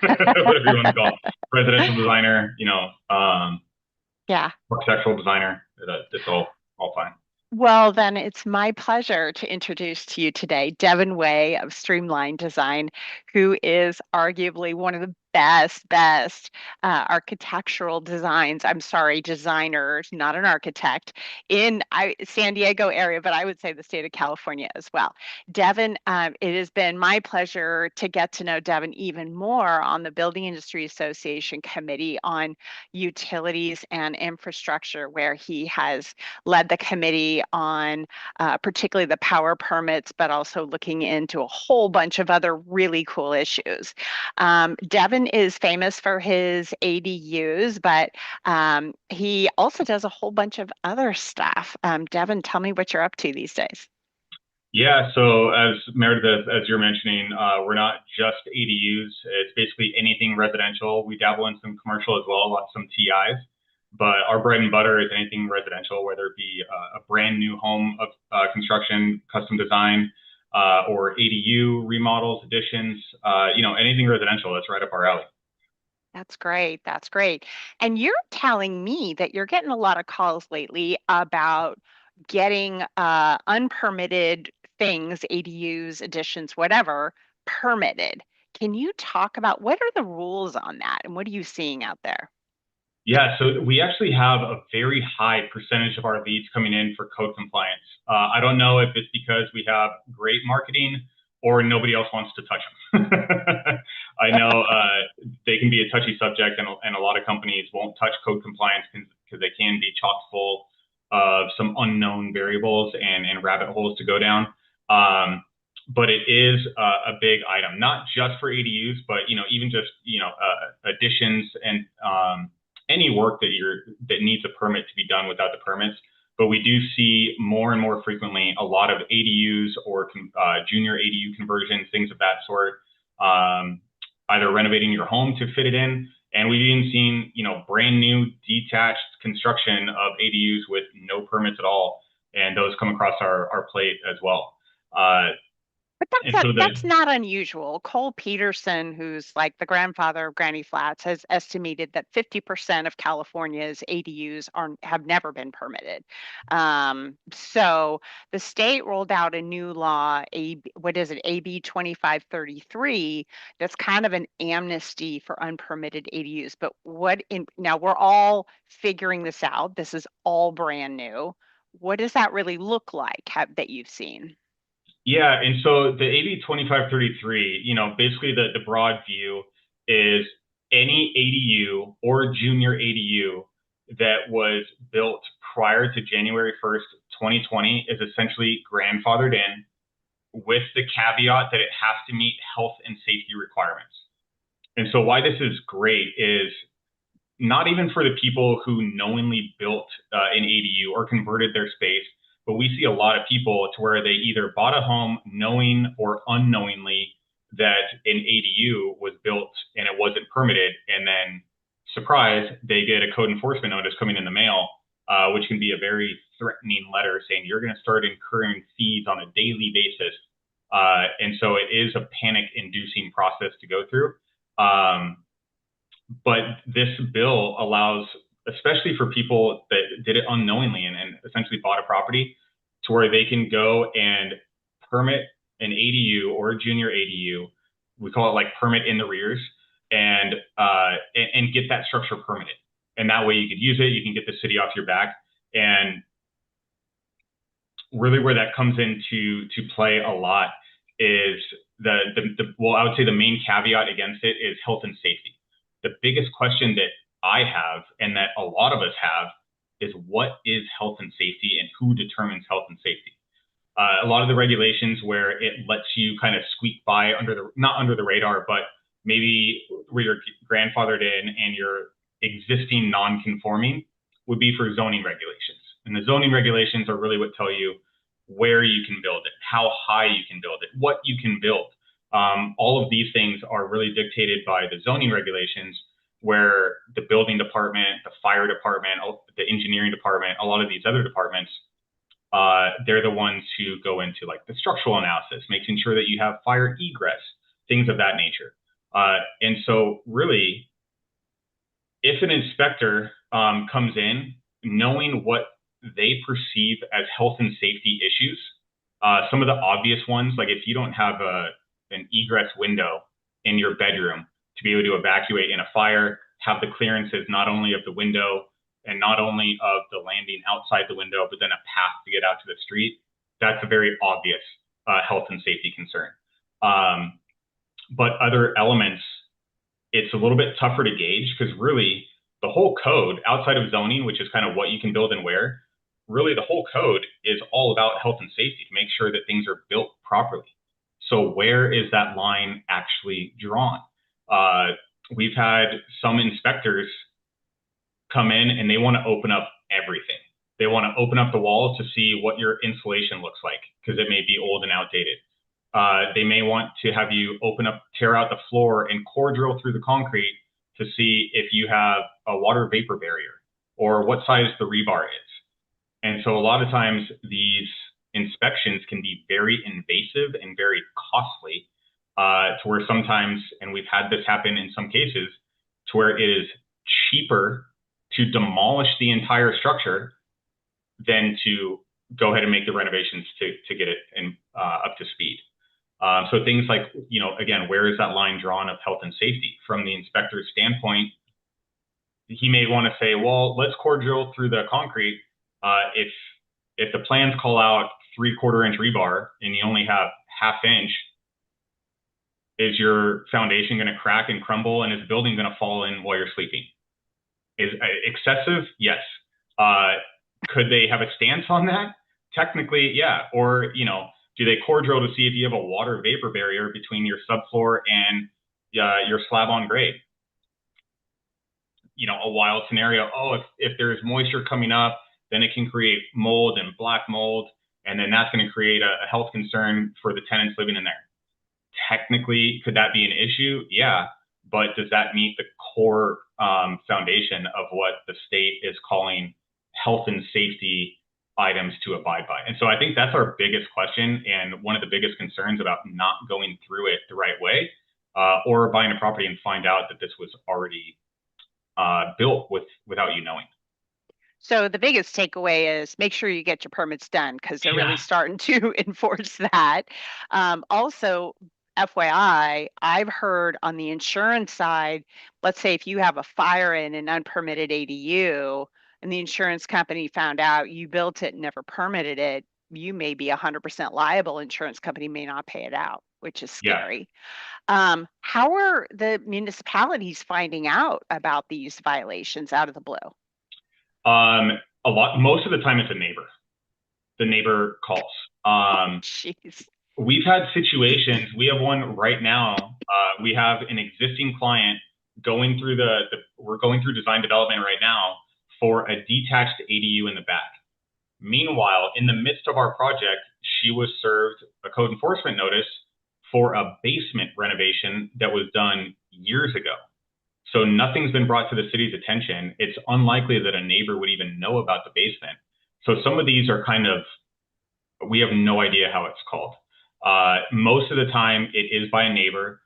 whatever you want to call it, residential designer, Yeah. architectural designer. It's all fine. Well, then it's my pleasure to introduce to you today Devin Way of Streamline Design, who is arguably one of the best architectural designs. I'm sorry, designers, not an architect, in San Diego area, but I would say the state of California as well. Devin, it has been my pleasure to get to know Devin even more on the Building Industry Association Committee on Utilities and Infrastructure, where he has led the committee on particularly the power permits, but also looking into a whole bunch of other really cool issues. Devin is famous for his ADUs, but he also does a whole bunch of other stuff. Devin, tell me what you're up to these days. Yeah, so as Meredith, as you're mentioning, we're not just ADUs. It's basically anything residential. We dabble in some commercial as well, lots some TIs. But our bread and butter is anything residential, whether it be a brand new home of construction, custom design, or ADU remodels, additions. Anything residential. That's right up our alley. That's great. That's great. And you're telling me that you're getting a lot of calls lately about getting unpermitted things, ADUs, additions, whatever, permitted. Can you talk about what are the rules on that and what are you seeing out there? Yeah, so we actually have a very high percentage of our leads coming in for code compliance. I don't know if it's because we have great marketing or nobody else wants to touch them. I know they can be a touchy subject, and a lot of companies won't touch code compliance because they can be chock full of some unknown variables and rabbit holes to go down. But it is a big item, not just for ADUs, but even just additions and any work that needs a permit to be done without the permits. But we do see more and more frequently a lot of ADUs or junior ADU conversions, things of that sort, either renovating your home to fit it in. And we've even seen, brand new detached construction of ADUs with no permits at all. And those come across our plate as well. Uh, But and so that's the not unusual. Cole Peterson, who's like the grandfather of Granny Flats, has estimated that 50% of California's ADUs have never been permitted. So the state rolled out a new law, what is it, AB 2533, that's kind of an amnesty for unpermitted ADUs. But now we're all figuring this out. This is all brand new. What does that really look like that you've seen? Yeah, and so the AB 2533, basically the broad view is any ADU or junior ADU that was built prior to January 1st, 2020 is essentially grandfathered in with the caveat that it has to meet health and safety requirements. And so why this is great is not even for the people who knowingly built an ADU or converted their space, but we see a lot of people to where they either bought a home knowing or unknowingly that an ADU was built and it wasn't permitted, and then surprise, they get a code enforcement notice coming in the mail, which can be a very threatening letter saying you're going to start incurring fees on a daily basis. And so it is a panic-inducing process to go through. But this bill allows, especially for people that did it unknowingly and essentially bought a property, to where they can go and permit an ADU or a junior ADU. We call it like permit in the rears, and get that structure permitted. And that way you could use it. You can get the city off your back. And really, where that comes into play a lot is well, I would say the main caveat against it is health and safety. The biggest question that I have and that a lot of us have is what is health and safety and who determines health and safety? A lot of the regulations where it lets you kind of squeak by not under the radar, but maybe where you're grandfathered in and you're existing non-conforming would be for zoning regulations. And the zoning regulations are really what tell you where you can build it, how high you can build it, what you can build. All of these things are really dictated by the zoning regulations, where the building department, the fire department, the engineering department, a lot of these other departments, they're the ones who go into like the structural analysis, making sure that you have fire egress, things of that nature. And so really, if an inspector comes in, knowing what they perceive as health and safety issues, some of the obvious ones, like if you don't have an egress window in your bedroom to be able to evacuate in a fire, have the clearances not only of the window and not only of the landing outside the window, but then a path to get out to the street, that's a very obvious health and safety concern. But other elements, it's a little bit tougher to gauge because really the whole code outside of zoning, which is kind of what you can build and where, really the whole code is all about health and safety to make sure that things are built properly. So where is that line actually drawn? We've had some inspectors come in and they want to open up everything. They want to open up the walls to see what your insulation looks like because it may be old and outdated. They may want to have you tear out the floor and core drill through the concrete to see if you have a water vapor barrier or what size the rebar is. And so a lot of times these inspections can be very invasive and very costly to where sometimes, and we've had this happen in some cases, to where it is cheaper to demolish the entire structure than to go ahead and make the renovations to get it up to speed. So things like, again, where is that line drawn of health and safety? From the inspector's standpoint, he may want to say, well, let's core drill through the concrete. If the plans call out 3/4 inch rebar and you only have 1/2 inch, is your foundation going to crack and crumble and is the building going to fall in while you're sleeping? Is excessive? Yes. Could they have a stance on that? Technically, yeah. Or, do they core drill to see if you have a water vapor barrier between your subfloor and your slab on grade? A wild scenario. Oh, if there's moisture coming up, then it can create mold and black mold, and then that's going to create a health concern for the tenants living in there. Technically, could that be an issue? Yeah, but does that meet the core foundation of what the state is calling health and safety items to abide by? And so I think that's our biggest question and one of the biggest concerns about not going through it the right way, or buying a property and find out that this was already built without you knowing. So the biggest takeaway is make sure you get your permits done because they're really starting to enforce that. Also, FYI, I've heard on the insurance side, let's say if you have a fire in an unpermitted ADU and the insurance company found out you built it and never permitted it, you may be 100% liable. Insurance company may not pay it out, which is scary. Yeah. How are the municipalities finding out about these violations out of the blue? Most of the time it's a neighbor. The neighbor calls. Jeez. We've had situations. We have one right now. We have an existing client going through we're going through design development right now for a detached ADU in the back. Meanwhile, in the midst of our project, she was served a code enforcement notice for a basement renovation that was done years ago. So nothing's been brought to the city's attention. It's unlikely that a neighbor would even know about the basement. So some of these are we have no idea how it's called. Most of the time it is by a neighbor.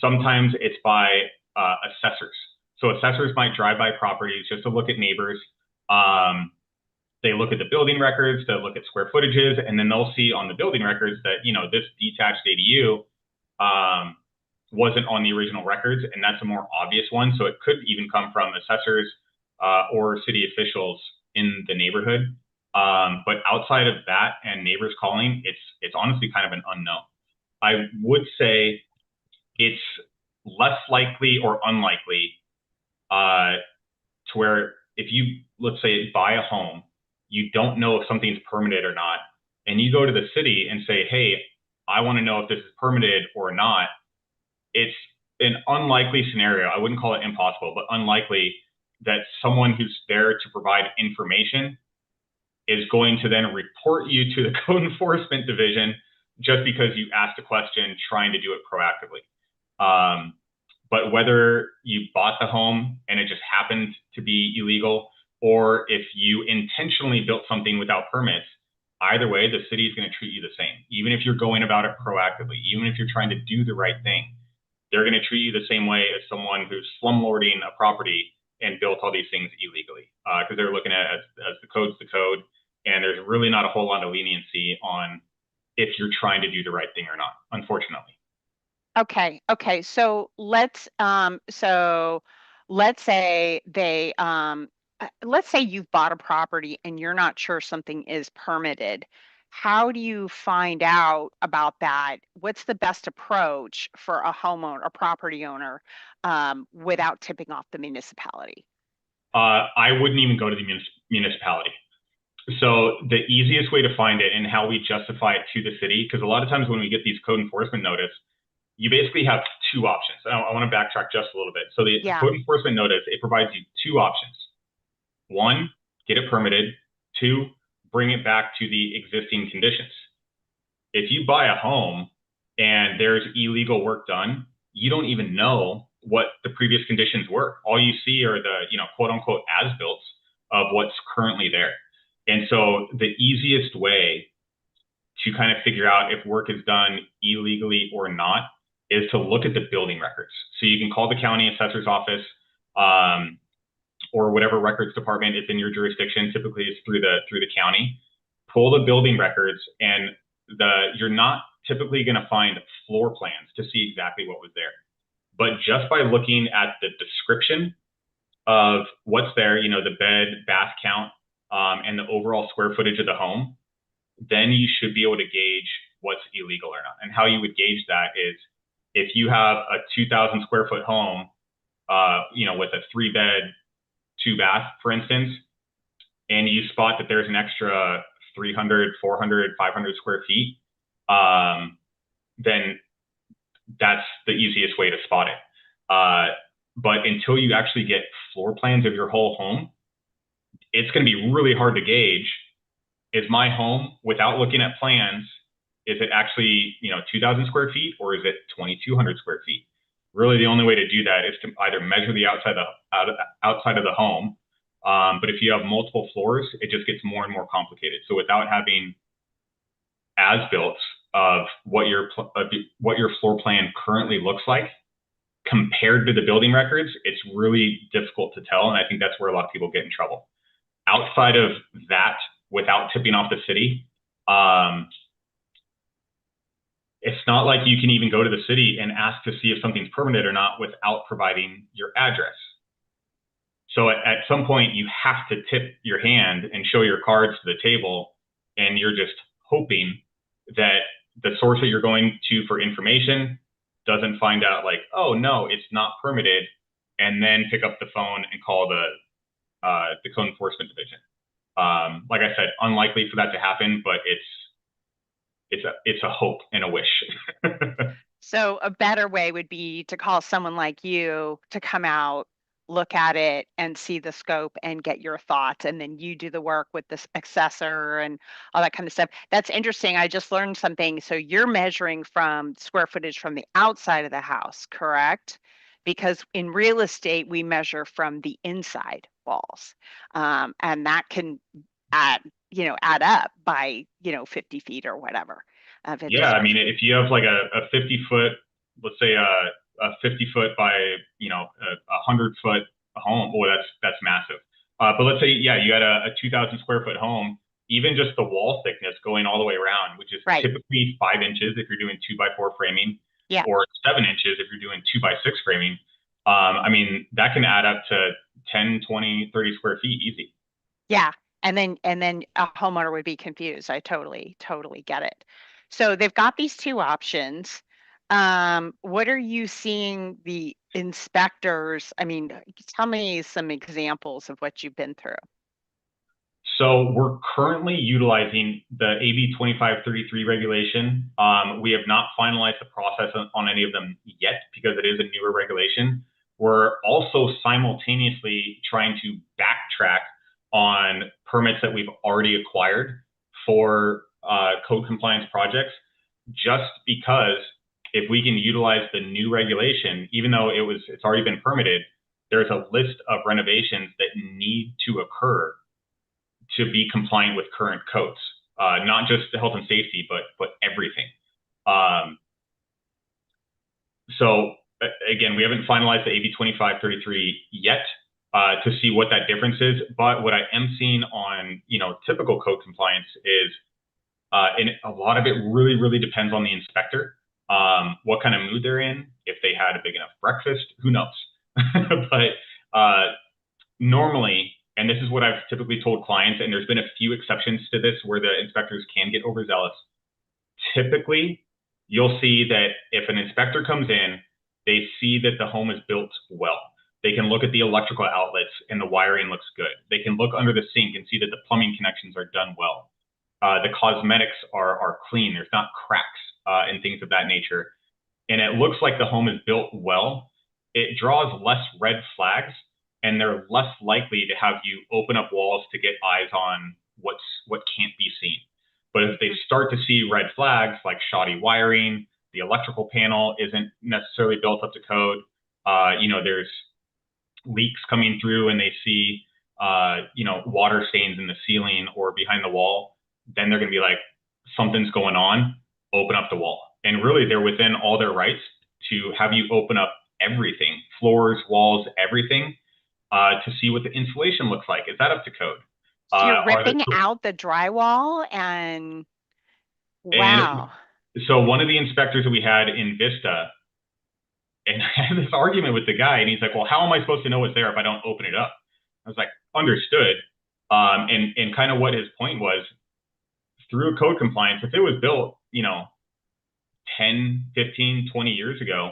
Sometimes it's by assessors. So assessors might drive by properties just to look at neighbors. They look at the building records, they'll look at square footages, and then they'll see on the building records that, this detached ADU wasn't on the original records, and that's a more obvious one. So it could even come from assessors or city officials in the neighborhood. But outside of that and neighbors calling, it's honestly kind of an unknown. I would say it's less likely or unlikely to where if you, let's say, buy a home, you don't know if something's permitted or not, and you go to the city and say, hey, I want to know if this is permitted or not. It's an unlikely scenario. I wouldn't call it impossible, but unlikely that someone who's there to provide information is going to then report you to the code enforcement division just because you asked a question trying to do it proactively. But whether you bought the home and it just happened to be illegal, or if you intentionally built something without permits, either way, the city is going to treat you the same, even if you're going about it proactively, even if you're trying to do the right thing. they're going to treat you the same way as someone who's slumlording a property and built all these things illegally, because they're looking at it as the code, and there's really not a whole lot of leniency on if you're trying to do the right thing or not, unfortunately. Okay, okay. So let's say let's say you've bought a property and you're not sure something is permitted. How do you find out about that? What's the best approach for a homeowner, a property owner, without tipping off the municipality? I wouldn't even go to the municipality. So the easiest way to find it and how we justify it to the city, because a lot of times when we get these code enforcement notice, you basically have two options. I want to backtrack just a little bit. So the Yeah. code enforcement notice, it provides you two options. One, get it permitted. Two, bring it back to the existing conditions. If you buy a home and there's illegal work done, you don't even know what the previous conditions were. All you see are the, quote unquote as-built of what's currently there. And so the easiest way to kind of figure out if work is done illegally or not is to look at the building records. So you can call the county assessor's office, or whatever records department is in your jurisdiction. Typically, it's through the county. Pull the building records, and you're not typically going to find floor plans to see exactly what was there. But just by looking at the description of what's there, the bed, bath count, and the overall square footage of the home, then you should be able to gauge what's illegal or not. And how you would gauge that is if you have a 2,000 square foot home, with a 3-bed, 2-bath, for instance, and you spot that there's an extra 300, 400, 500 square feet, then that's the easiest way to spot it. But until you actually get floor plans of your whole home, it's going to be really hard to gauge. Is my home, without looking at plans, is it actually 2,000 square feet or is it 2,200 square feet? Really, the only way to do that is to either measure the outside of the home. But if you have multiple floors, it just gets more and more complicated. So without having as-built of what your floor plan currently looks like compared to the building records, it's really difficult to tell. And I think that's where a lot of people get in trouble. Outside of that, without tipping off the city, it's not like you can even go to the city and ask to see if something's permitted or not without providing your address. So at some point, you have to tip your hand and show your cards to the table, and you're just hoping that the source that you're going to for information doesn't find out like, oh, no, it's not permitted, and then pick up the phone and call the code enforcement division. Like I said, unlikely for that to happen, but it's a hope and a wish. So a better way would be to call someone like you to come out, look at it and see the scope and get your thoughts. And then you do the work with the assessor and all that kind of stuff. That's interesting. I just learned something. So you're measuring from square footage from the outside of the house, correct? Because in real estate, we measure from the inside walls. And that can add up by, 50 feet or whatever. Yeah, I mean, if you have like a 50-foot, let's say a 50-foot by a 100-foot home, boy, that's massive. But let's say, yeah, you had a 2,000 square foot home, even just the wall thickness going all the way around, which is Right. typically 5 inches if you're doing 2x4 framing, Yeah. or 7 inches if you're doing 2x6 framing. I mean, that can add up to 10, 20, 30 square feet easy. Yeah. And then a homeowner would be confused. I totally get it. So they've got these two options. What are you seeing the inspectors? I mean, tell me some examples of what you've been through. So we're currently utilizing the AB 2533 regulation. We have not finalized the process on any of them yet because it is a newer regulation. We're also simultaneously trying to backtrack on permits that we've already acquired for code compliance projects, just because if we can utilize the new regulation, even though it's already been permitted, there's a list of renovations that need to occur to be compliant with current codes, not just the health and safety, but everything. So again, we haven't finalized the AB 2533 yet to see what that difference is. But what I am seeing on, typical code compliance is, and a lot of it really, really depends on the inspector, what kind of mood they're in, if they had a big enough breakfast, who knows? But normally, and this is what I've typically told clients, and there's been a few exceptions to this where the inspectors can get overzealous. Typically, you'll see that if an inspector comes in, they see that the home is built well. They can look at the electrical outlets and the wiring looks good. They can look under the sink and see that the plumbing connections are done well. The cosmetics are clean. There's not cracks and things of that nature. And it looks like the home is built well. It draws less red flags, and they're less likely to have you open up walls to get eyes on what can't be seen. But if they start to see red flags like shoddy wiring, the electrical panel isn't necessarily built up to code, there's leaks coming through and they see, water stains in the ceiling or behind the wall, then they're going to be like, something's going on, open up the wall. And really, they're within all their rights to have you open up everything, floors, walls, everything, to see what the insulation looks like. Is that up to code? So you're ripping out the drywall and wow. And so one of the inspectors that we had in Vista, and I had this argument with the guy, and he's like, well, how am I supposed to know what's there if I don't open it up? I was like, understood. And kind of what his point was, through code compliance, if it was built, 10, 15, 20 years ago,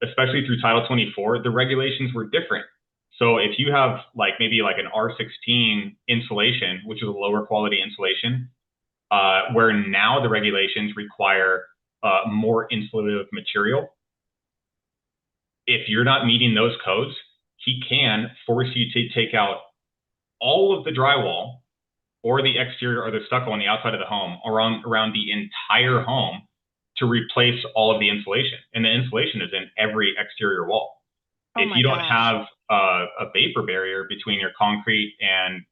especially through Title 24, the regulations were different. So if you have maybe an R16 insulation, which is a lower quality insulation, where now the regulations require more insulative material, if you're not meeting those codes, he can force you to take out all of the drywall or the exterior or the stucco on the outside of the home around the entire home to replace all of the insulation. And the insulation is in every exterior wall. If you don't have a vapor barrier between your concrete and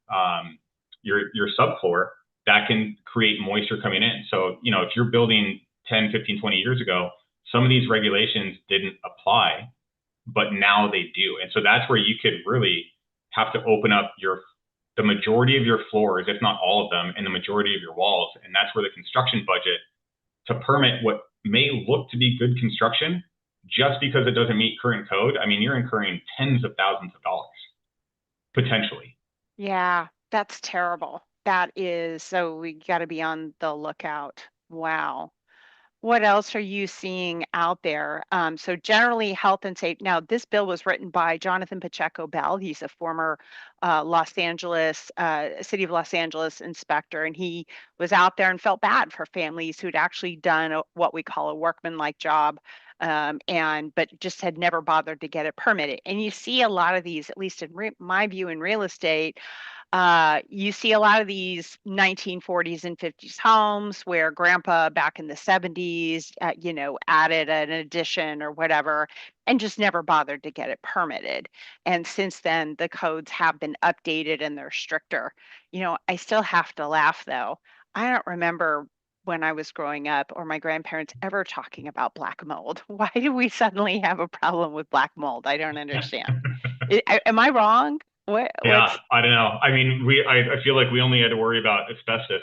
your subfloor, that can create moisture coming in. So, if you're building 10, 15, 20 years ago, some of these regulations didn't apply, but now they do. And so that's where you could really have to open up the majority of your floors, if not all of them, and the majority of your walls. And that's where the construction budget to permit what may look to be good construction, just because it doesn't meet current code, I mean, you're incurring tens of thousands of dollars, potentially. Yeah, that's terrible. That is, so we got to be on the lookout. Wow. What else are you seeing out there? So generally health and safety. Now, this bill was written by Jonathan Pacheco Bell. He's a former City of Los Angeles inspector, and he was out there and felt bad for families who'd actually done what we call a workmanlike job, but just had never bothered to get it permitted. And you see a lot of these, at least in my view, in real estate. You see a lot of these 1940s and 50s homes where grandpa back in the 70s, added an addition or whatever and just never bothered to get it permitted. And since then, the codes have been updated and they're stricter. I still have to laugh though. I don't remember when I was growing up or my grandparents ever talking about black mold. Why do we suddenly have a problem with black mold? I don't understand. Am I wrong? Yeah, I don't know. I mean, I feel like we only had to worry about asbestos.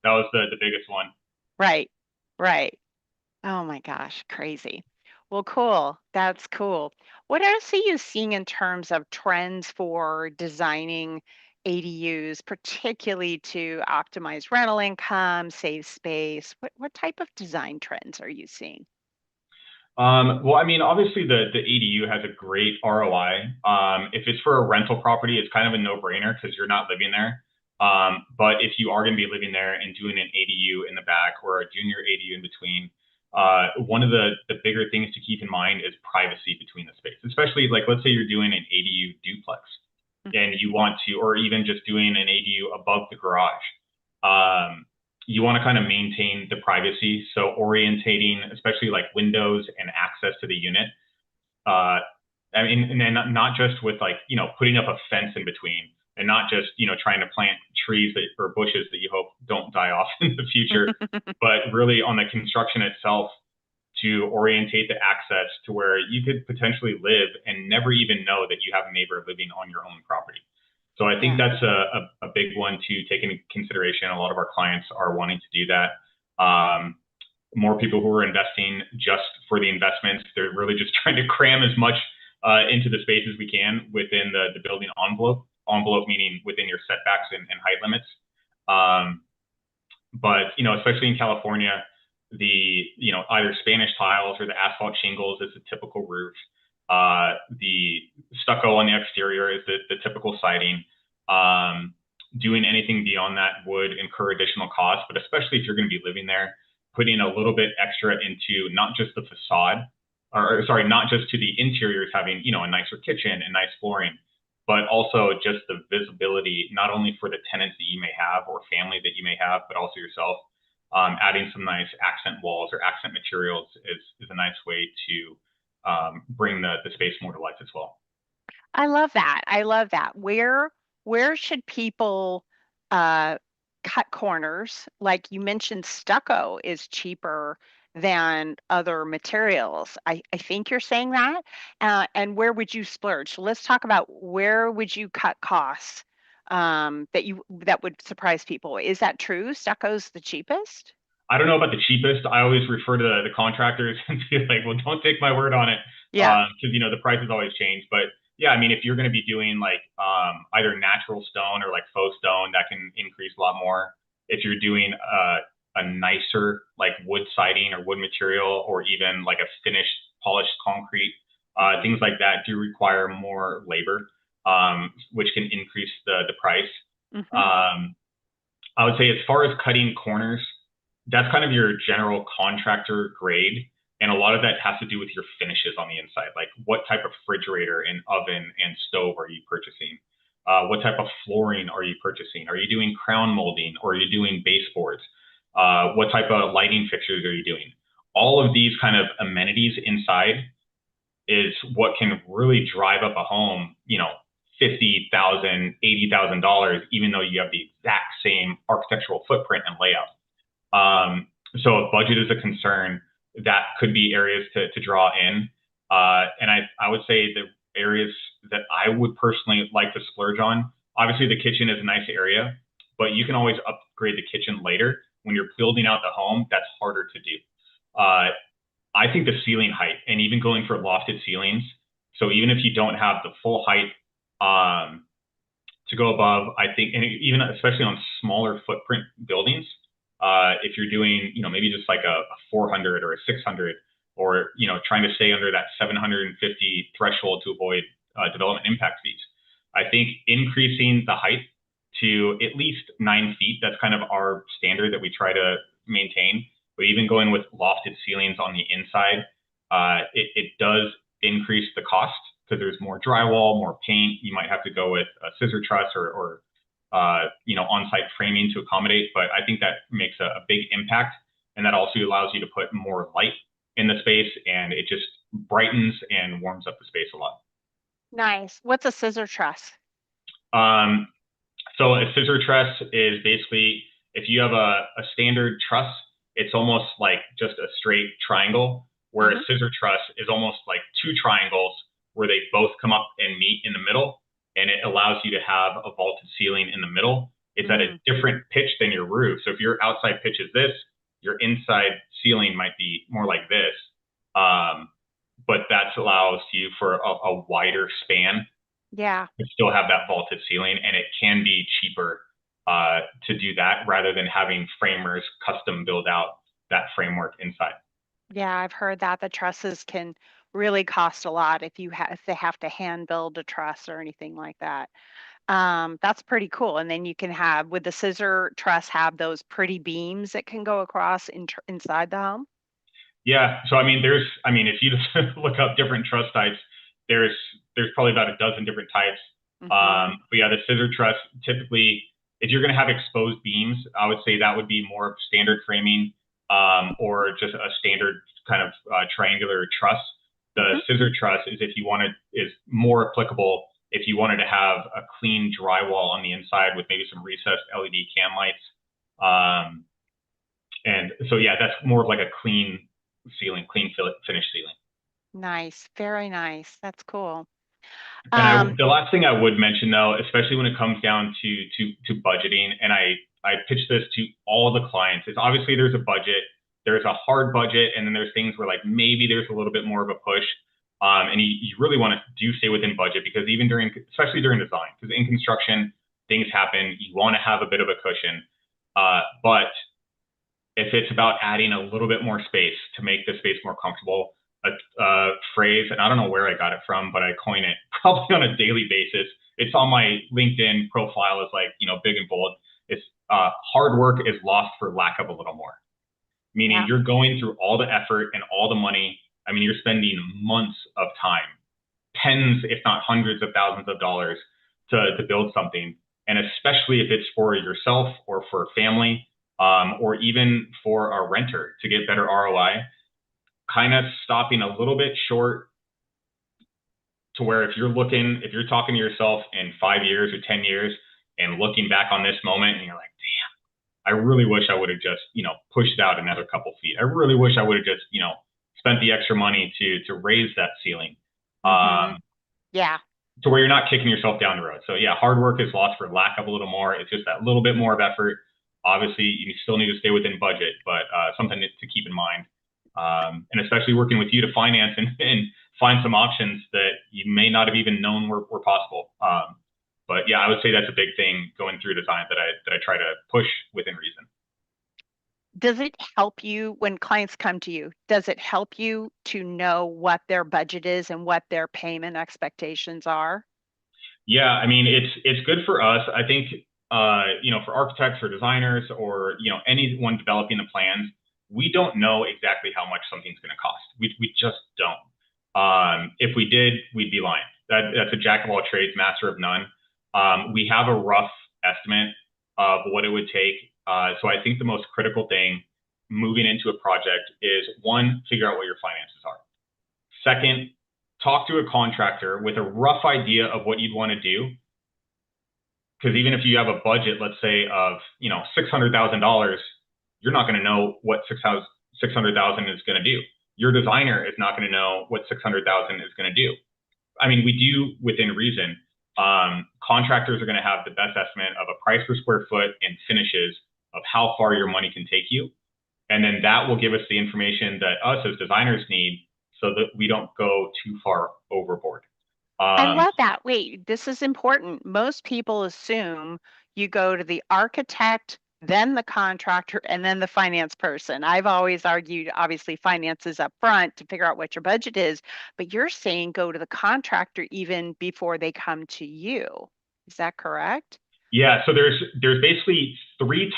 That was the biggest one. Right, right. Oh my gosh, crazy. Well, cool. That's cool. What else are you seeing in terms of trends for designing ADUs, particularly to optimize rental income, save space? What type of design trends are you seeing? Well, I mean, obviously the ADU has a great ROI. If it's for a rental property, it's kind of a no-brainer because you're not living there. But if you are going to be living there and doing an ADU in the back or a junior ADU in between, one of the bigger things to keep in mind is privacy between the space, especially let's say you're doing an ADU duplex and you want to, or even just doing an ADU above the garage. You want to kind of maintain the privacy. So orientating, especially windows and access to the unit. I mean, and then not just with putting up a fence in between and not just, trying to plant trees or bushes that you hope don't die off in the future, but really on the construction itself to orientate the access to where you could potentially live and never even know that you have a neighbor living on your own property. So I think Yeah. that's a big one to take into consideration. A lot of our clients are wanting to do that. More people who are investing just for the investments. They're really just trying to cram as much into the space as we can within the building envelope. Envelope meaning within your setbacks and height limits. But especially in California, the either Spanish tiles or the asphalt shingles is the typical roof. The stucco on the exterior is the typical siding. Doing anything beyond that would incur additional costs, but especially if you're going to be living there, putting a little bit extra into not just the facade, or sorry, not just to the interiors having a nicer kitchen and nice flooring, but also just the visibility, not only for the tenants that you may have or family that you may have, but also yourself. Adding some nice accent walls or accent materials is a nice way to bring the space more to life as well. I love that. I love that. Where should people uh, cut corners? Like you mentioned, stucco is cheaper than other materials. I think you're saying that. And where would you splurge? So let's talk about where would you cut costs that would surprise people. Is that true? Stucco's the cheapest? I don't know about the cheapest. I always refer to the contractors and be like, well, don't take my word on it, Yeah. because the prices always change. But yeah, I mean, if you're going to be doing like either natural stone or like faux stone, that can increase a lot more. If you're doing a nicer like wood siding or wood material, or even like a finished polished concrete, things like that do require more labor, which can increase the price. Hmm. I would say as far as cutting corners, that's kind of your general contractor grade. And a lot of that has to do with your finishes on the inside. Like what type of refrigerator and oven and stove are you purchasing? What type of flooring are you purchasing? Are you doing crown molding or are you doing baseboards? What type of lighting fixtures are you doing? All of these kind of amenities inside is what can really drive up a home, $50,000, $80,000, even though you have the exact same architectural footprint and layout. So if budget is a concern, that could be areas to draw in. And I would say the areas that I would personally like to splurge on, obviously the kitchen is a nice area, but you can always upgrade the kitchen later. When you're building out the home, that's harder to do. I think the ceiling height and even going for lofted ceilings. So even if you don't have the full height to go above, I think, and even especially on smaller footprint buildings, if you're doing, maybe just like a 400 or a 600, or, trying to stay under that 750 threshold to avoid development impact fees. I think increasing the height to at least 9 feet, that's kind of our standard that we try to maintain. But even going with lofted ceilings on the inside, it does increase the cost because there's more drywall, more paint. You might have to go with a scissor truss or on-site framing to accommodate. But I think that makes a big impact. And that also allows you to put more light in the space, and it just brightens and warms up the space a lot. Nice. What's a scissor truss? Um, so a scissor truss is basically, if you have a standard truss, it's almost like just a straight triangle, where Hmm. a scissor truss is almost like two triangles where they both come up and meet in the middle, and it allows you to have a vaulted ceiling in the middle. It's at a Mm. different pitch than your roof. So if your outside pitch is this, your inside ceiling might be more like this. Um, but that allows you for a wider span Yeah. to still have that vaulted ceiling, and it can be cheaper to do that rather than having framers custom build out that framework inside. Yeah, I've heard that the trusses can really cost a lot if they have to hand build a truss or anything like that. That's pretty cool. And then you can have with the scissor truss have those pretty beams that can go across inside the home. Yeah. So I mean, if you just look up different truss types, there's there's probably about a dozen different types. Hmm. But yeah, the scissor truss typically, if you're going to have exposed beams, I would say that would be more of standard framing, or just a standard kind of triangular truss. The Hmm. scissor truss is if you wanted is more applicable if you wanted to have a clean drywall on the inside with maybe some recessed LED can lights. And so yeah, that's more of like a clean ceiling, finished ceiling. Nice. Very nice. That's cool. And Um, the last thing I would mention though, especially when it comes down to budgeting, and I pitch this to all the clients, is obviously there's a budget, there's a hard budget, and then there's things where like maybe there's a little bit more of a push. And you really want to do stay within budget, because even during, especially during design, because in construction, things happen, you want to have a bit of a cushion. But if it's about adding a little bit more space to make the space more comfortable, a phrase, and I don't know where I got it from, but I coin it probably on a daily basis. It's on my LinkedIn profile, is like, big and bold. It's hard work is lost for lack of a little more. Meaning yeah. you're going through all the effort and all the money. I mean, you're spending months of time, tens, if not hundreds of thousands of dollars to build something. And especially if it's for yourself or for family, or even for a renter to get better ROI, kind of stopping a little bit short, to where if you're talking to yourself in 5 years or 10 years and looking back on this moment and you're like, damn, I really wish I would have just, pushed it out another couple feet. I really wish I would have just, spent the extra money to raise that ceiling. Yeah. To where you're not kicking yourself down the road. So yeah, hard work is lost for lack of a little more. It's just that little bit more of effort. Obviously, you still need to stay within budget, but something to keep in mind. And especially working with you to finance and find some options that you may not have even known were possible. But yeah, I would say that's a big thing going through design that I try to push within reason. Does it help you when clients come to you? Does it help you to know what their budget is and what their payment expectations are? Yeah, I mean, it's good for us. I think, for architects or designers or, anyone developing the plans, we don't know exactly how much something's going to cost. We just don't. If we did, we'd be lying. That's a jack of all trades, master of none. We have a rough estimate of what it would take. So I think the most critical thing moving into a project is, one, figure out what your finances are. Second, talk to a contractor with a rough idea of what you'd want to do. Because even if you have a budget, let's say of, $600,000, you're not going to know what 600,000 is going to do. Your designer is not going to know what 600,000 is going to do. I mean, we do within reason. Contractors are going to have the best estimate of a price per square foot and finishes of how far your money can take you. And then that will give us the information that us as designers need, so that we don't go too far overboard. I love that. Wait, this is important. Most people assume you go to the architect, then the contractor, and then the finance person. I've always argued, obviously, finance is up front to figure out what your budget is, but you're saying go to the contractor even before they come to you. Is that correct? Yeah, so there's basically three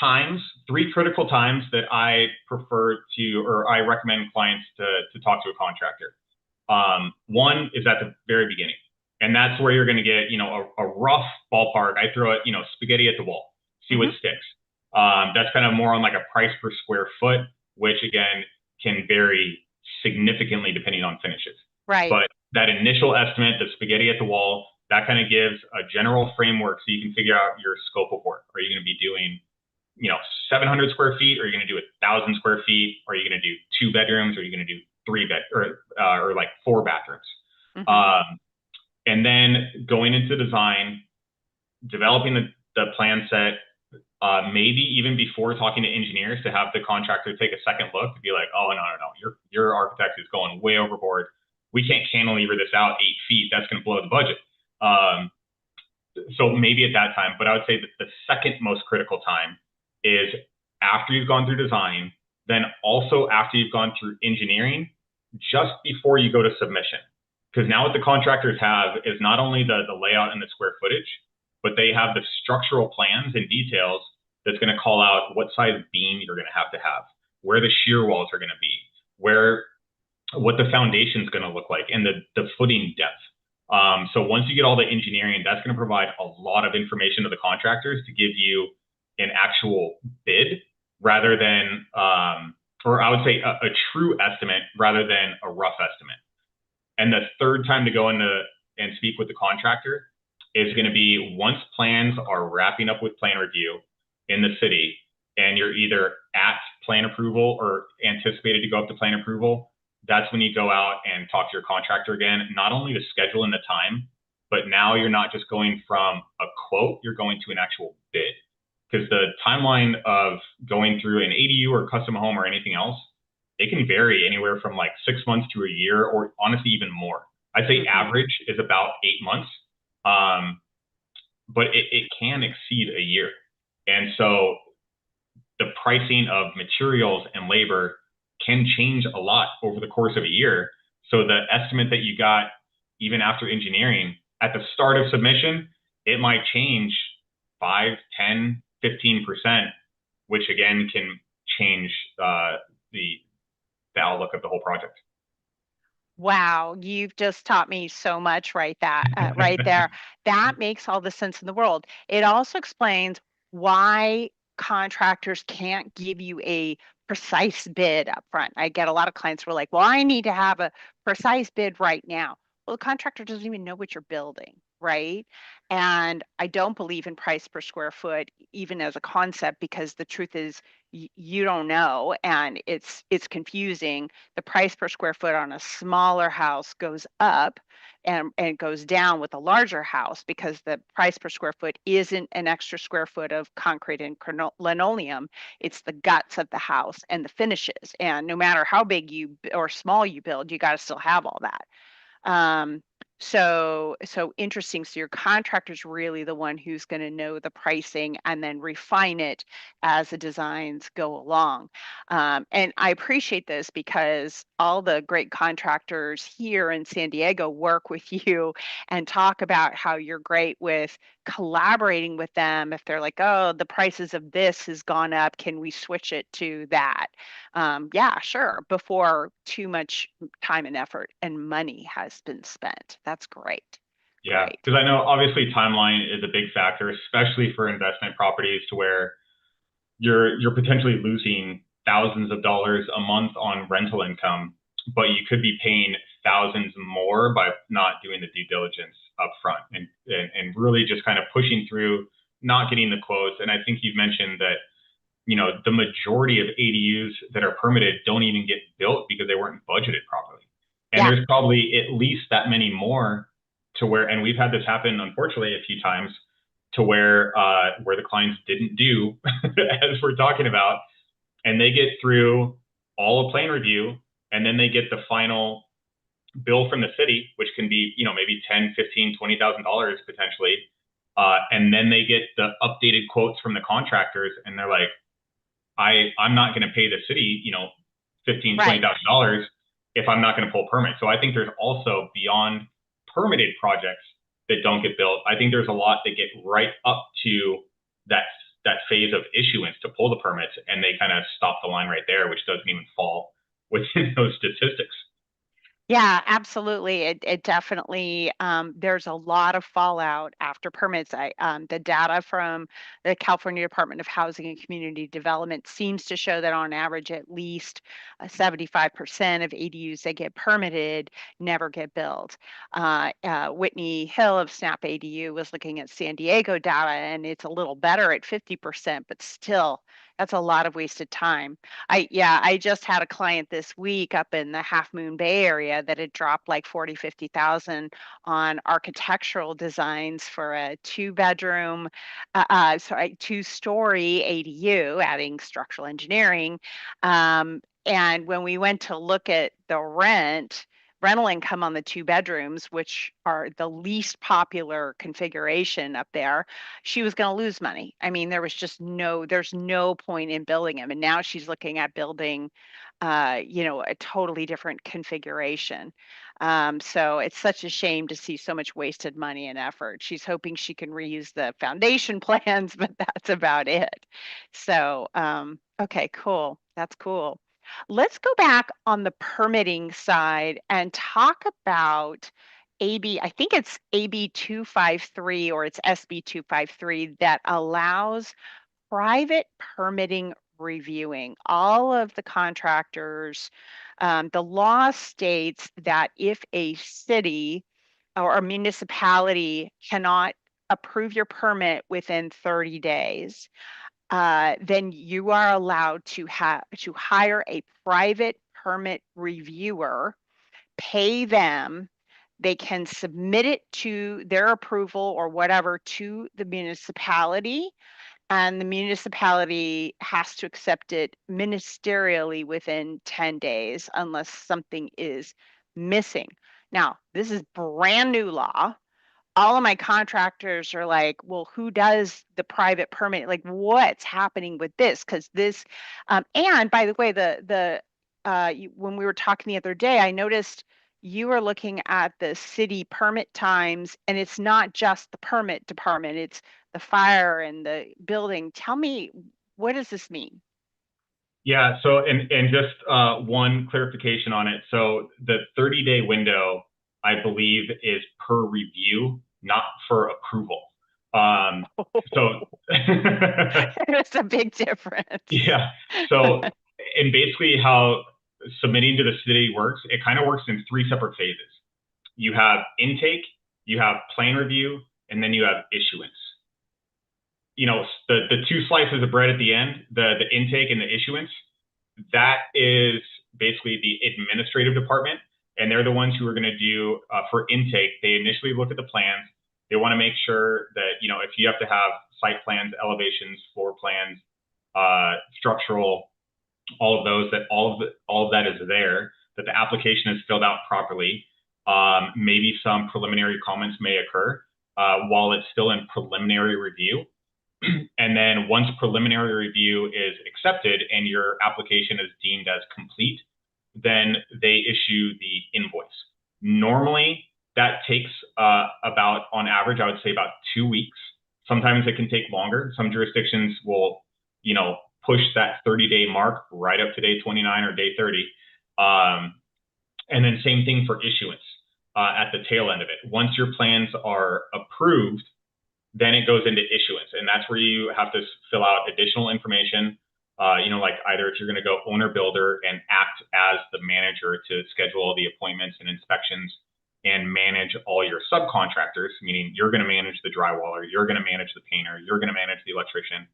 critical times that I prefer to, or I recommend clients to talk to a contractor. One is at the very beginning, and that's where you're going to get, a rough ballpark. I throw it, spaghetti at the wall, see what sticks. That's kind of more on like a price per square foot, which again can vary significantly depending on finishes. Right. But that initial estimate, the spaghetti at the wall, that kind of gives a general framework so you can figure out your scope of work. Are you going to be doing, 700 square feet? Or are you going to do 1,000 square feet? Or are you going to do 2 bedrooms? Or are you going to do 3 bed or like 4 bathrooms? And then going into design, developing the plan set, maybe even before talking to engineers, to have the contractor take a second look to be like, oh, no, your architect is going way overboard. We can't cantilever this out 8 feet. That's going to blow the budget. So maybe at that time, but I would say that the second most critical time is after you've gone through design, then also after you've gone through engineering, just before you go to submission. Because now what the contractors have is not only the layout and the square footage, but they have the structural plans and details that's going to call out what size beam you're going to have, where the shear walls are going to be, what the foundation is going to look like, and the footing depth. So once you get all the engineering, that's going to provide a lot of information to the contractors to give you an actual bid rather than, or I would say a true estimate rather than a rough estimate. And the third time to go into and speak with the contractor is going to be once plans are wrapping up with plan review in the city, and you're either at plan approval or anticipated to go up to plan approval, that's when you go out and talk to your contractor again, not only to schedule in the time, but now you're not just going from a quote, you're going to an actual bid. Because the timeline of going through an ADU or custom home or anything else, it can vary anywhere from like 6 months to a year, or honestly, even more. I'd say average is about 8 months, but it can exceed a year. And so the pricing of materials and labor can change a lot over the course of a year. So the estimate that you got, even after engineering, at the start of submission, it might change 5, 10, 15%, which again can change the outlook of the whole project. Wow, you've just taught me so much right there. That makes all the sense in the world. It also explains why contractors can't give you a precise bid up front. I get a lot of clients who are like, well, I need to have a precise bid right now. Well, the contractor doesn't even know what you're building, right? And I don't believe in price per square foot, even as a concept, because the truth is you don't know, and it's confusing. The price per square foot on a smaller house goes up and goes down with a larger house because the price per square foot isn't an extra square foot of concrete and linoleum. It's the guts of the house and the finishes. And no matter how big you or small you build, you got to still have all that. Um, so interesting. So your contractor's really the one who's going to know the pricing and then refine it as the designs go along. And I appreciate this because all the great contractors here in San Diego work with you and talk about how you're great with collaborating with them. If they're like, oh, the prices of this has gone up, can we switch it to that? Yeah, sure, before too much time and effort and money has been spent. That's great. Yeah, Great. because I know obviously timeline is a big factor, especially for investment properties, to where you're potentially losing thousands of dollars a month on rental income, but you could be paying thousands more by not doing the due diligence up front and really just kind of pushing through, not getting the quotes. And I think you've mentioned that, the majority of ADUs that are permitted don't even get built because they weren't budgeted properly. And Yeah, there's probably at least that many more to where, and we've had this happen, unfortunately, a few times to where the clients didn't do as we're talking about, and they get through all of plan review, and then they get the final bill from the city, which can be, maybe 10, 15, $20,000 potentially. And then they get the updated quotes from the contractors, and they're like, I'm not going to pay the city, 15, right. $20,000 if I'm not going to pull permits. So I think there's also beyond permitted projects that don't get built. I think there's a lot that get right up to that that phase of issuance to pull the permits, and they kind of stop the line right there, which doesn't even fall within those statistics. Yeah, absolutely. It definitely there's a lot of fallout after permits. The data from the California Department of Housing and Community Development seems to show that on average, at least 75% of ADUs that get permitted never get built. Whitney Hill of Snap ADU was looking at San Diego data, and it's a little better at 50%, but still, that's a lot of wasted time. I just had a client this week up in the Half Moon Bay area that had dropped like 40, 50,000 on architectural designs for a two-story ADU, adding structural engineering. And when we went to look at the rental income on the two bedrooms, which are the least popular configuration up there, she was going to lose money. I mean, there's no point in building them. And now she's looking at building, a totally different configuration. So it's such a shame to see so much wasted money and effort. She's hoping she can reuse the foundation plans, but that's about it. So, okay, cool. That's cool. Let's go back on the permitting side and talk about I think it's AB 253 or it's SB 253 that allows private permitting reviewing. All of the contractors, the law states that if a city or a municipality cannot approve your permit within 30 days, then you are allowed to hire a private permit reviewer, pay them. They can submit it to their approval or whatever to the municipality, and the municipality has to accept it ministerially within 10 days unless something is missing. Now, this is brand new law. All of my contractors are like, well, who does the private permit? Like, what's happening with this? Because this, and by the way, when we were talking the other day, I noticed you were looking at the city permit times, and it's not just the permit department, it's the fire and the building. Tell me, what does this mean? Yeah. So, and just one clarification on it. So the 30-day window, I believe, is per review, not for approval. So There's a big difference. yeah. So, and basically how submitting to the city works, it kind of works in three separate phases. You have intake, you have plan review, and then you have issuance. You know, the two slices of bread at the end, the intake and the issuance, that is basically the administrative department, and they're the ones who are going to do for intake. They initially look at the plans. They want to make sure that, you know, if you have to have site plans, elevations, floor plans, structural, all of those, that all of that is there, that the application is filled out properly. Maybe some preliminary comments may occur while it's still in preliminary review. And then once preliminary review is accepted and your application is deemed as complete, then they issue the invoice. Normally, that takes about, on average, I would say about 2 weeks. Sometimes it can take longer. Some jurisdictions will, you know, push that 30-day mark right up to day 29 or day 30. And then same thing for issuance at the tail end of it. Once your plans are approved, then it goes into issuance, and that's where you have to fill out additional information. You know, like either if you're going to go owner builder and act as the manager to schedule all the appointments and inspections and manage all your subcontractors, meaning you're going to manage the drywaller, you're going to manage the painter, you're going to manage the electrician,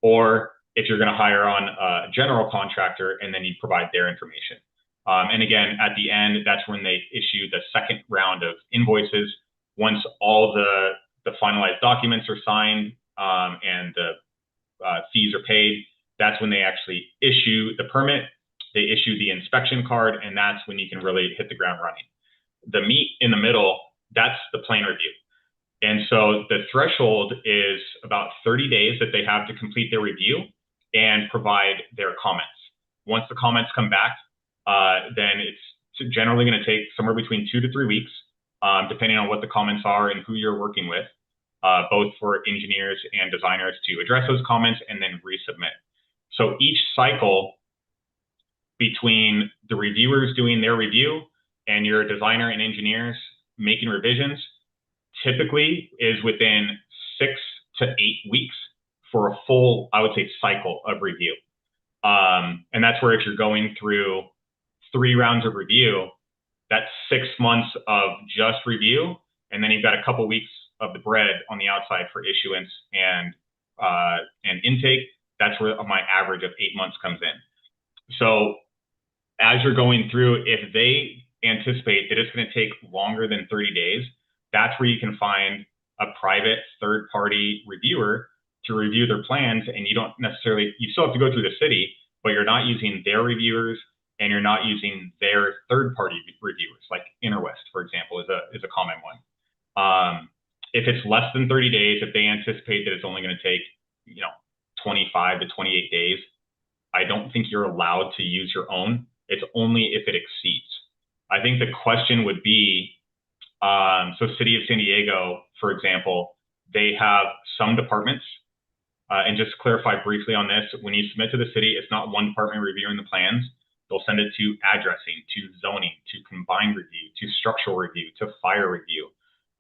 or if you're going to hire on a general contractor and then you provide their information. And again, at the end, that's when they issue the second round of invoices. Once all the finalized documents are signed and the fees are paid, that's when they actually issue the permit. They issue the inspection card, and that's when you can really hit the ground running. The meat in the middle, that's the plan review. And so the threshold is about 30 days that they have to complete their review and provide their comments. Once the comments come back, then it's generally going to take somewhere between 2 to 3 weeks, depending on what the comments are and who you're working with, both for engineers and designers to address those comments and then resubmit. So each cycle between the reviewers doing their review and your designer and engineers making revisions typically is within 6 to 8 weeks for a full, I would say, cycle of review. And that's where if you're going through 3 rounds of review, that's 6 months of just review, and then you've got a couple weeks of the bread on the outside for issuance and intake. That's where my average of 8 months comes in. So as you're going through, if they anticipate that it's going to take longer than 30 days, that's where you can find a private third-party reviewer to review their plans, and you don't necessarily, you still have to go through the city, but you're not using their reviewers and you're not using their third-party reviewers, like Interwest, for example, is a common one. If it's less than 30 days, if they anticipate that it's only going to take, 25 to 28 days, I don't think you're allowed to use your own. It's only if it exceeds. I think the question would be, so City of San Diego, for example, they have some departments, and just to clarify briefly on this, when you submit to the city, it's not one department reviewing the plans. They'll send it to addressing, to zoning, to combined review, to structural review, to fire review,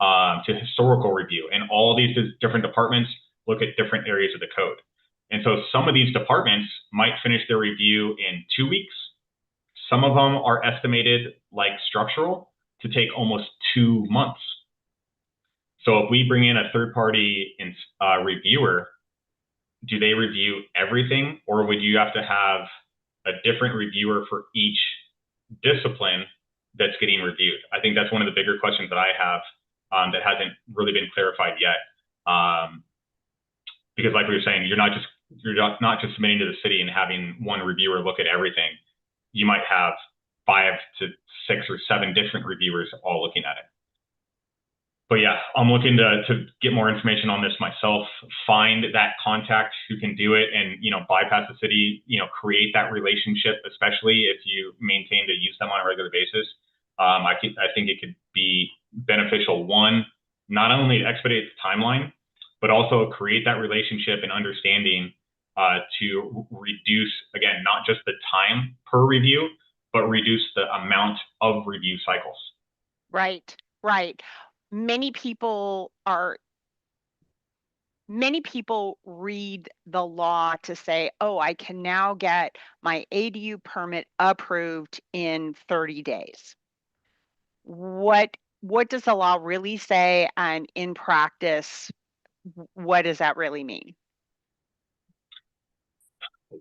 to historical review. And all these different departments look at different areas of the code. And so some of these departments might finish their review in 2 weeks. Some of them are estimated, like structural, to take almost 2 months. So if we bring in a third-party reviewer, do they review everything, or would you have to have a different reviewer for each discipline that's getting reviewed? I think that's one of the bigger questions that I have that hasn't really been clarified yet. Because like we were saying, you're not just submitting to the city and having one reviewer look at everything. You might have 5 to 6 or 7 different reviewers all looking at it. But yeah, I'm looking to get more information on this myself, find that contact who can do it, and bypass the city, create that relationship, especially if you maintain to use them on a regular basis. I think it could be beneficial, one, not only to expedite the timeline, but also create that relationship and understanding to reduce, again, not just the time per review, but reduce the amount of review cycles. Right, right. Many people read the law to say, oh, I can now get my ADU permit approved in 30 days. What does the law really say? And in practice, what does that really mean?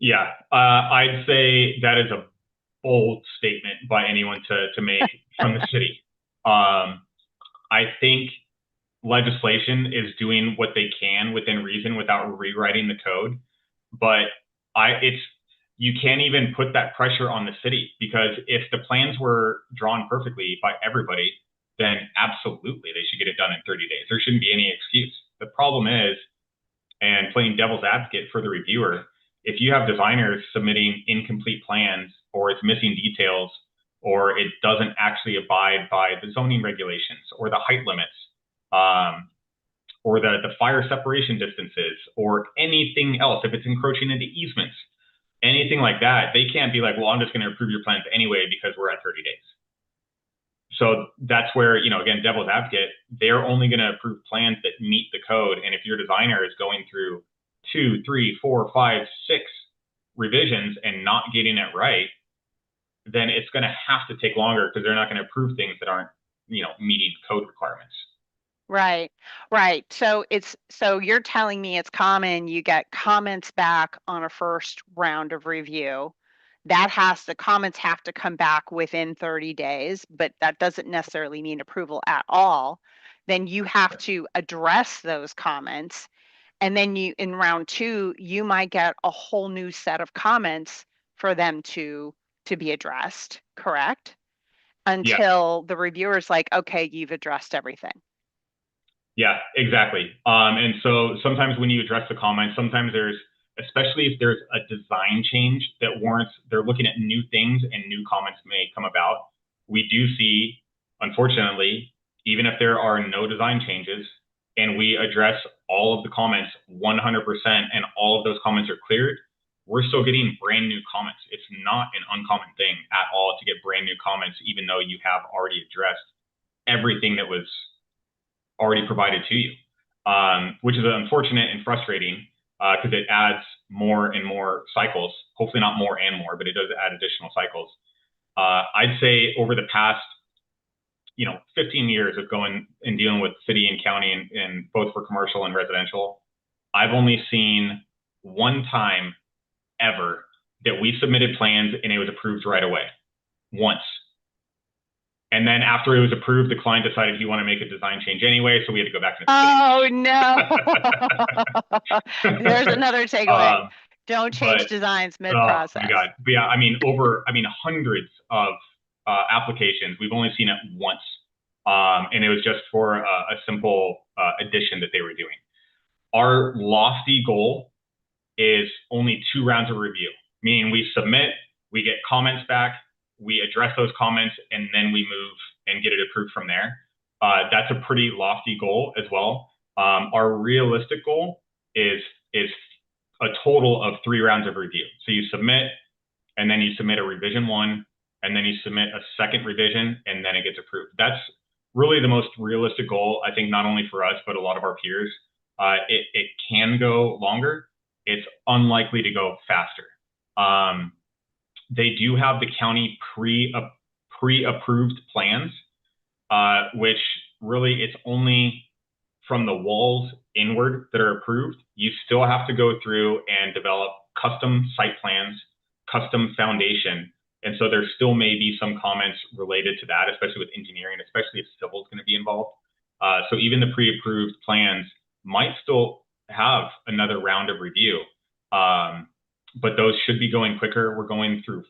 Yeah, I'd say that is a bold statement by anyone to make from the city. I think legislation is doing what they can within reason without rewriting the code, but it's you can't even put that pressure on the city, because if the plans were drawn perfectly by everybody, then absolutely they should get it done in 30 days. There shouldn't be any excuse. The problem is, and playing devil's advocate for the reviewer, if you have designers submitting incomplete plans, or it's missing details, or it doesn't actually abide by the zoning regulations or the height limits, or the fire separation distances, or anything else, if it's encroaching into easements, anything like that, they can't be like, well, I'm just going to approve your plans anyway because we're at 30 days. So that's where, again, devil's advocate, they're only going to approve plans that meet the code. And if your designer is going through 2, 3, 4, 5, 6 revisions and not getting it right, then it's going to have to take longer, because they're not going to approve things that aren't, meeting code requirements. Right, right. So you're telling me it's common, you get comments back on a first round of review. The comments have to come back within 30 days, but that doesn't necessarily mean approval at all. Then you have to address those comments. And then in round 2, you might get a whole new set of comments for them to be addressed, correct? Yeah. Until the reviewer's like, okay, you've addressed everything. Yeah, exactly. And so sometimes when you address the comments, sometimes especially if there's a design change that warrants, they're looking at new things and new comments may come about. We do see, unfortunately, even if there are no design changes and we address all of the comments 100% and all of those comments are cleared, we're still getting brand new comments. It's not an uncommon thing at all to get brand new comments, even though you have already addressed everything that was already provided to you, which is unfortunate and frustrating, because it adds more and more cycles. Hopefully not more and more, but it does add additional cycles. I'd say over the past 15 years of going and dealing with city and county, and both for commercial and residential, I've only seen one time ever that we submitted plans and it was approved right away. Once. And then after it was approved, the client decided he wanted to make a design change anyway, so we had to go back to the city. Oh no! There's another takeaway. Don't change designs mid-process. Oh my God. But yeah, hundreds of applications. We've only seen it once, and it was just for a simple addition that they were doing. Our lofty goal is only 2 rounds of review, meaning we submit, we get comments back, we address those comments, and then we move and get it approved from there. That's a pretty lofty goal as well. Our realistic goal is a total of 3 rounds of review. So you submit, and then you submit a revision 1, and then you submit a second revision, and then it gets approved. That's really the most realistic goal, I think, not only for us, but a lot of our peers. It can go longer. It's unlikely to go faster. They do have the county pre-approved plans, which really it's only from the walls inward that are approved, you still have to go through and develop custom site plans, custom foundation. And so there still may be some comments related to that, especially with engineering, especially if civil is going to be involved. So even the pre-approved plans might still have another round of review, but those should be going quicker. We're going through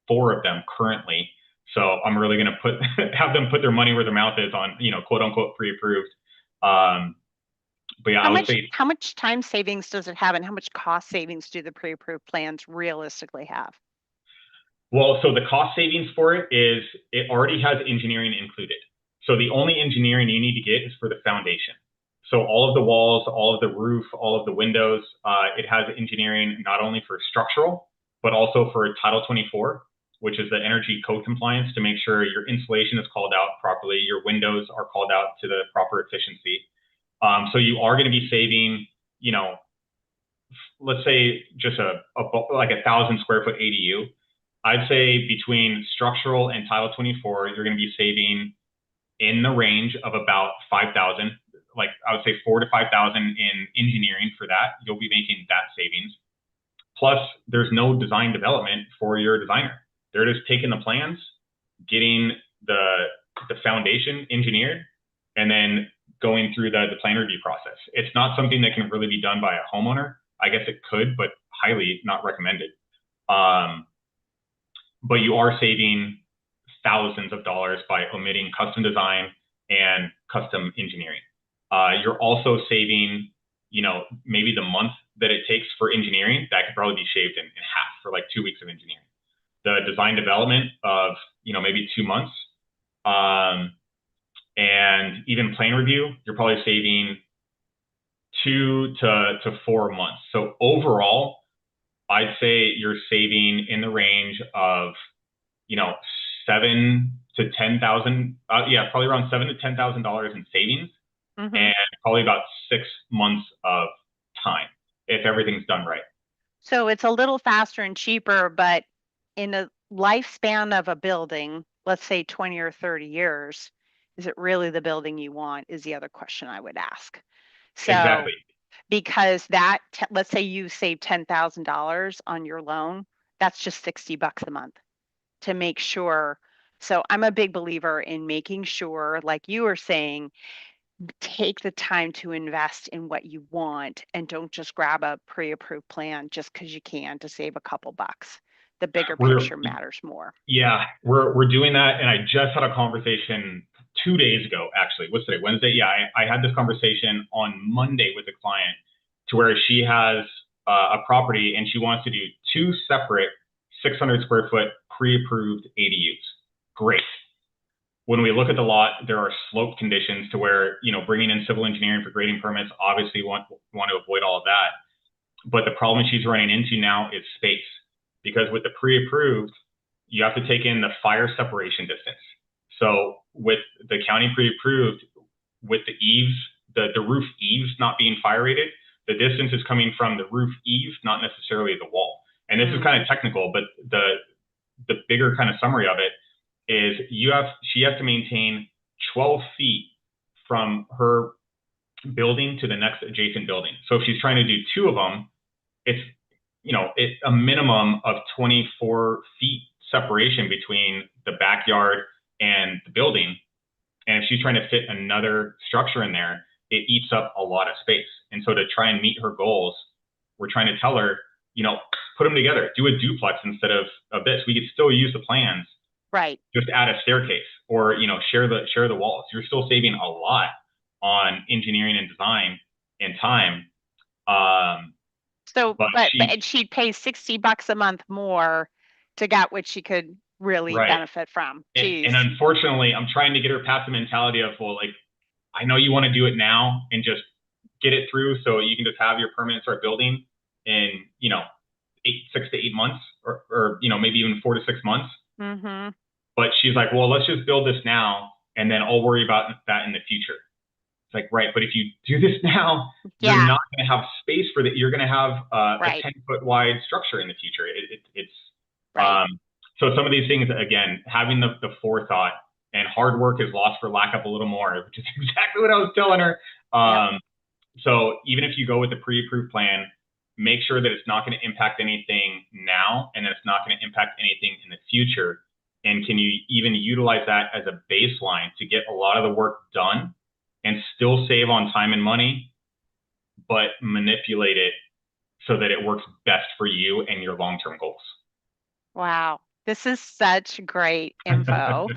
4 of them currently. So I'm really going to have them put their money where their mouth is on, quote unquote pre-approved. But yeah, how much time savings does it have, and how much cost savings do the pre-approved plans realistically have? Well, so the cost savings for it is it already has engineering included. So the only engineering you need to get is for the foundation. So all of the walls, all of the roof, all of the windows, it has engineering not only for structural, but also for Title 24, which is the energy code compliance, to make sure your insulation is called out properly, your windows are called out to the proper efficiency. So you are going to be saving, let's say just like 1,000 square foot ADU. I'd say between structural and Title 24, you're going to be saving in the range of about 5,000. Like I would say 4,000 to 5,000 in engineering for that. You'll be making that savings. Plus, there's no design development for your designer. They're just taking the plans, getting the foundation engineered, and then going through the plan review process. It's not something that can really be done by a homeowner. I guess it could, but highly not recommended. But you are saving thousands of dollars by omitting custom design and custom engineering. You're also saving, maybe the month that it takes for engineering, that could probably be shaved in half for like 2 weeks of engineering. The design development of, maybe 2 months. And even plan review, you're probably saving 2 to 4 months. So overall, I'd say you're saving in the range of, $7,000 to $10,000. Probably around $7,000 to $10,000 in savings, and probably about 6 months of time if everything's done right. So it's a little faster and cheaper, but in the lifespan of a building, let's say 20 or 30 years, is it really the building you want? Is the other question I would ask. So, exactly. Because let's say you save $10,000 on your loan, that's just $60 a month to make sure. So I'm a big believer in making sure, like you were saying, take the time to invest in what you want and don't just grab a pre-approved plan just because you can to save a couple bucks. The bigger picture matters more. Yeah, we're doing that. And I just had a conversation 2 days ago, actually. What's today? Wednesday? Yeah, I had this conversation on Monday with a client to where she has a property and she wants to do 2 separate 600 square foot pre-approved ADUs. Great. When we look at the lot, there are slope conditions to where, bringing in civil engineering for grading permits, obviously want to avoid all of that. But the problem she's running into now is space, because with the pre-approved, you have to take in the fire separation distance. So with the county pre-approved, with the eaves, the roof eaves not being fire rated, the distance is coming from the roof eaves, not necessarily the wall. And this is kind of technical, but the bigger kind of summary of it is she has to maintain 12 feet from her building to the next adjacent building. So if she's trying to do 2 of them, it's a minimum of 24 feet separation between the backyard and the building. And if she's trying to fit another structure in there, it eats up a lot of space. And so to try and meet her goals, we're trying to tell her, put them together, do a duplex instead of this. We could still use the plans, right? Just add a staircase or, share the walls. You're still saving a lot on engineering and design and time. But she'd pay $60 a month more to get what she could really benefit from. And unfortunately, I'm trying to get her past the mentality of, well, like, I know you want to do it now and just get it through so you can just have your permit start building in, 6 to 8 months or maybe even 4 to 6 months. But she's like, well, let's just build this now and then I'll worry about that in the future. It's like, right. But if you do this now, you're not going to have space for that. You're going to have a 10-foot wide structure in the future. So some of these things, again, having the forethought and hard work is lost for lack of a little more, which is exactly what I was telling her. Yep. So even if you go with the pre-approved plan, make sure that it's not going to impact anything now and that it's not going to impact anything in the future. And can you even utilize that as a baseline to get a lot of the work done and still save on time and money, but manipulate it so that it works best for you and your long-term goals? Wow. This is such great info.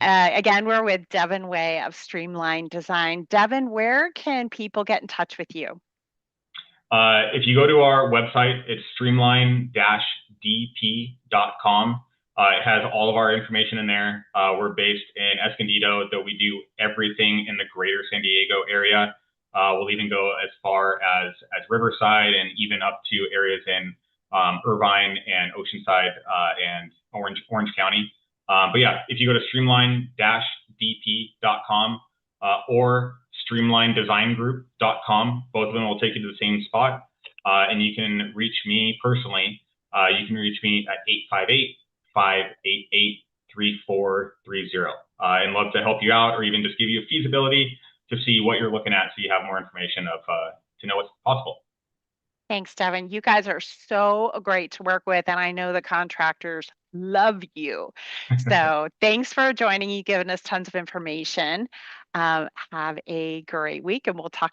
Again, we're with Devin Way of Streamline Design. Devin, where can people get in touch with you? If you go to our website, it's streamline-dp.com. It has all of our information in there. We're based in Escondido, though we do everything in the greater San Diego area. We'll even go as far as Riverside and even up to areas in Irvine and Oceanside and Orange County. But yeah, if you go to streamline-dp.com or streamlinedesigngroup.com, both of them will take you to the same spot. And you can reach me personally. You can reach me at 858-588-3430. And love to help you out or even just give you a feasibility to see what you're looking at so you have more information to know what's possible. Thanks, Devin. You guys are so great to work with, and I know the contractors love you. So thanks for joining, you giving us tons of information. Have a great week, and we'll talk